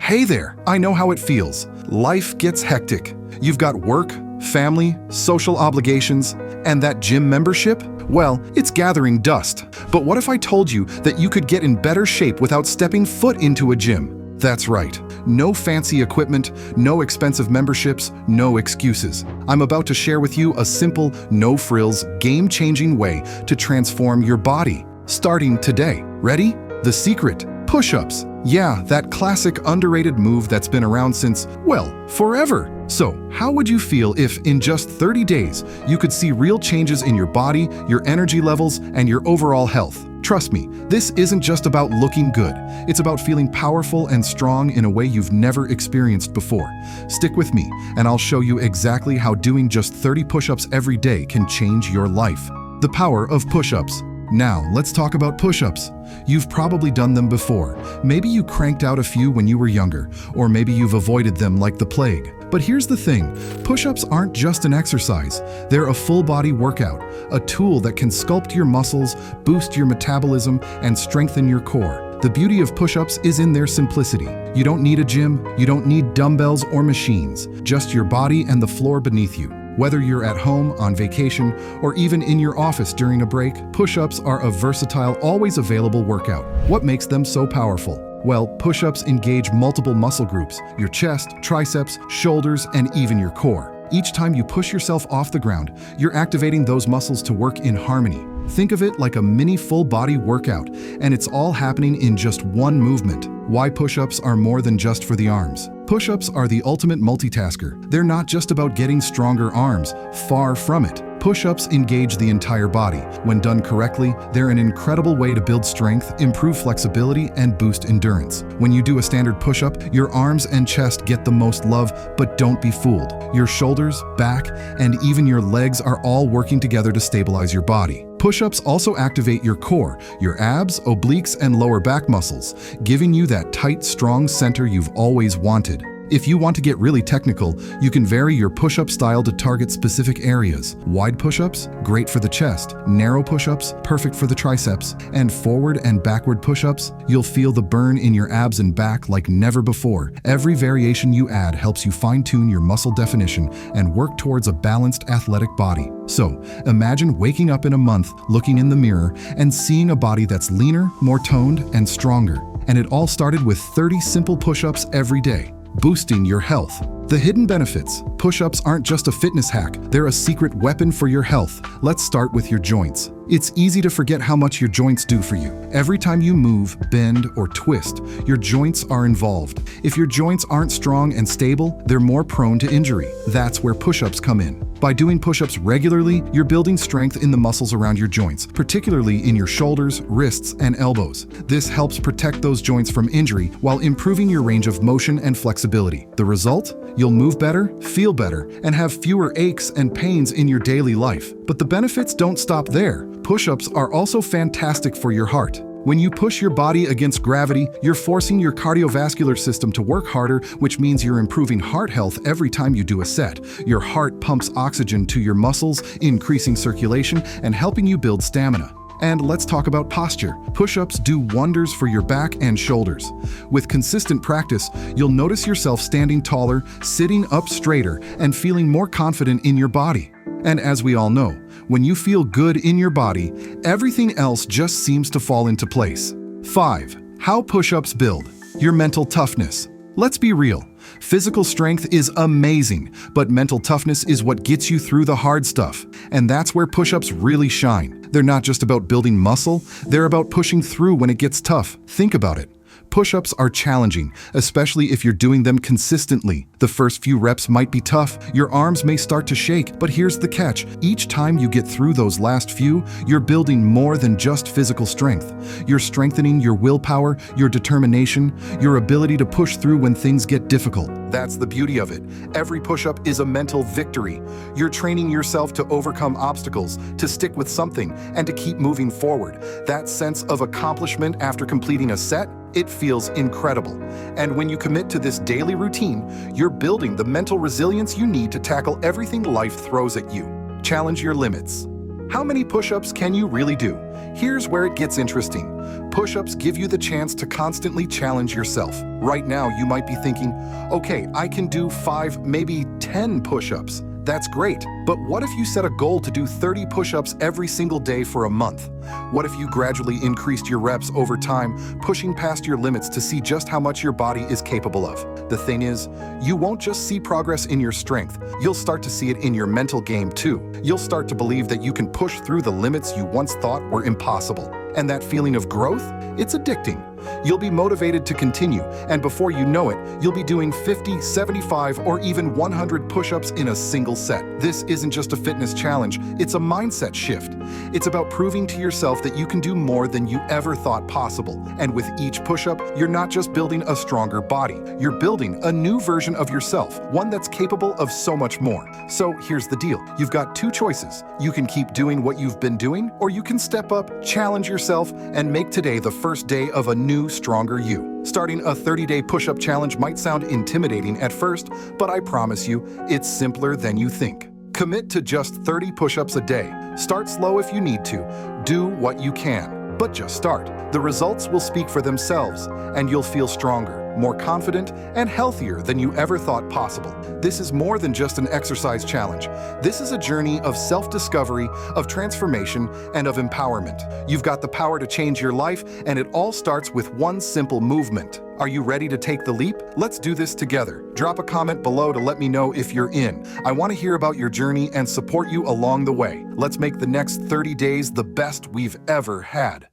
Hey there, I know how it feels. Life gets hectic. You've got work, family, social obligations, and that gym membership? Well, it's gathering dust. But what if I told you that you could get in better shape without stepping foot into a gym? That's right. No fancy equipment, no expensive memberships, no excuses. I'm about to share with you a simple, no-frills, game-changing way to transform your body. Starting today. Ready? The secret. Push-ups. Yeah, that classic underrated move that's been around since, well, forever. So, how would you feel if, in just 30 days, you could see real changes in your body, your energy levels, and your overall health? Trust me, this isn't just about looking good. It's about feeling powerful and strong in a way you've never experienced before. Stick with me, and I'll show you exactly how doing just 30 push-ups every day can change your life. The power of push-ups. Now, let's talk about push-ups. You've probably done them before. Maybe you cranked out a few when you were younger, or maybe you've avoided them like the plague. But here's the thing, push-ups aren't just an exercise. They're a full-body workout, a tool that can sculpt your muscles, boost your metabolism, and strengthen your core. The beauty of push-ups is in their simplicity. You don't need a gym, you don't need dumbbells or machines, just your body and the floor beneath you. Whether you're at home, on vacation, or even in your office during a break, push-ups are a versatile, always available workout. What makes them so powerful? Well, push-ups engage multiple muscle groups, your chest, triceps, shoulders, and even your core. Each time you push yourself off the ground, you're activating those muscles to work in harmony. Think of it like a mini full-body workout, and it's all happening in just one movement. Why push-ups are more than just for the arms. Push-ups are the ultimate multitasker. They're not just about getting stronger arms, far from it. Push-ups engage the entire body. When done correctly, they're an incredible way to build strength, improve flexibility, and boost endurance. When you do a standard push-up, your arms and chest get the most love, but don't be fooled. Your shoulders, back, and even your legs are all working together to stabilize your body. Push-ups also activate your core, your abs, obliques, and lower back muscles, giving you that tight, strong center you've always wanted. If you want to get really technical, you can vary your push-up style to target specific areas. Wide push-ups, great for the chest. Narrow push-ups, perfect for the triceps. And forward and backward push-ups, you'll feel the burn in your abs and back like never before. Every variation you add helps you fine-tune your muscle definition and work towards a balanced athletic body. So, imagine waking up in a month, looking in the mirror, and seeing a body that's leaner, more toned, and stronger. And it all started with 30 simple push-ups every day. Boosting your health. The hidden benefits. Push-ups aren't just a fitness hack, they're a secret weapon for your health. Let's start with your joints. It's easy to forget how much your joints do for you. Every time you move, bend, or twist, your joints are involved. If your joints aren't strong and stable, they're more prone to injury. That's where push-ups come in. By doing push-ups regularly, you're building strength in the muscles around your joints, particularly in your shoulders, wrists, and elbows. This helps protect those joints from injury while improving your range of motion and flexibility. The result? You'll move better, feel better, and have fewer aches and pains in your daily life. But the benefits don't stop there. Push-ups are also fantastic for your heart. When you push your body against gravity, you're forcing your cardiovascular system to work harder, which means you're improving heart health every time you do a set. Your heart pumps oxygen to your muscles, increasing circulation and helping you build stamina. And let's talk about posture. Push-ups do wonders for your back and shoulders. With consistent practice, you'll notice yourself standing taller, sitting up straighter, and feeling more confident in your body. And as we all know, when you feel good in your body, everything else just seems to fall into place. 5. How push-ups build your mental toughness. Let's be real. Physical strength is amazing, but mental toughness is what gets you through the hard stuff. And that's where push-ups really shine. They're not just about building muscle, they're about pushing through when it gets tough. Think about it. Push-ups are challenging, especially if you're doing them consistently. The first few reps might be tough, your arms may start to shake, but here's the catch. Each time you get through those last few, you're building more than just physical strength. You're strengthening your willpower, your determination, your ability to push through when things get difficult. That's the beauty of it. Every push-up is a mental victory. You're training yourself to overcome obstacles, to stick with something, and to keep moving forward. That sense of accomplishment after completing a set, it feels incredible. And when you commit to this daily routine, you're building the mental resilience you need to tackle everything life throws at you. Challenge your limits. How many push-ups can you really do? Here's where it gets interesting. Push-ups give you the chance to constantly challenge yourself. Right now, you might be thinking, okay, I can do 5, maybe 10 push-ups. That's great, but what if you set a goal to do 30 push-ups every single day for a month? What if you gradually increased your reps over time, pushing past your limits to see just how much your body is capable of? The thing is, you won't just see progress in your strength, you'll start to see it in your mental game too. You'll start to believe that you can push through the limits you once thought were impossible. And that feeling of growth? It's addicting. You'll be motivated to continue, and before you know it, you'll be doing 50, 75, or even 100 push-ups in a single set. This isn't just a fitness challenge, it's a mindset shift. It's about proving to yourself that you can do more than you ever thought possible. And with each push-up, you're not just building a stronger body, you're building a new version of yourself, one that's capable of so much more. So here's the deal. You've got 2 choices. You can keep doing what you've been doing, or you can step up, challenge yourself, and make today the first day of a new, stronger you. Starting a 30-day push-up challenge might sound intimidating at first, but I promise you, it's simpler than you think. Commit to just 30 push-ups a day. Start slow if you need to. Do what you can, but just start. The results will speak for themselves, and you'll feel stronger, more confident, and healthier than you ever thought possible. This is more than just an exercise challenge. This is a journey of self-discovery, of transformation, and of empowerment. You've got the power to change your life, and it all starts with one simple movement. Are you ready to take the leap? Let's do this together. Drop a comment below to let me know if you're in. I want to hear about your journey and support you along the way. Let's make the next 30 days the best we've ever had.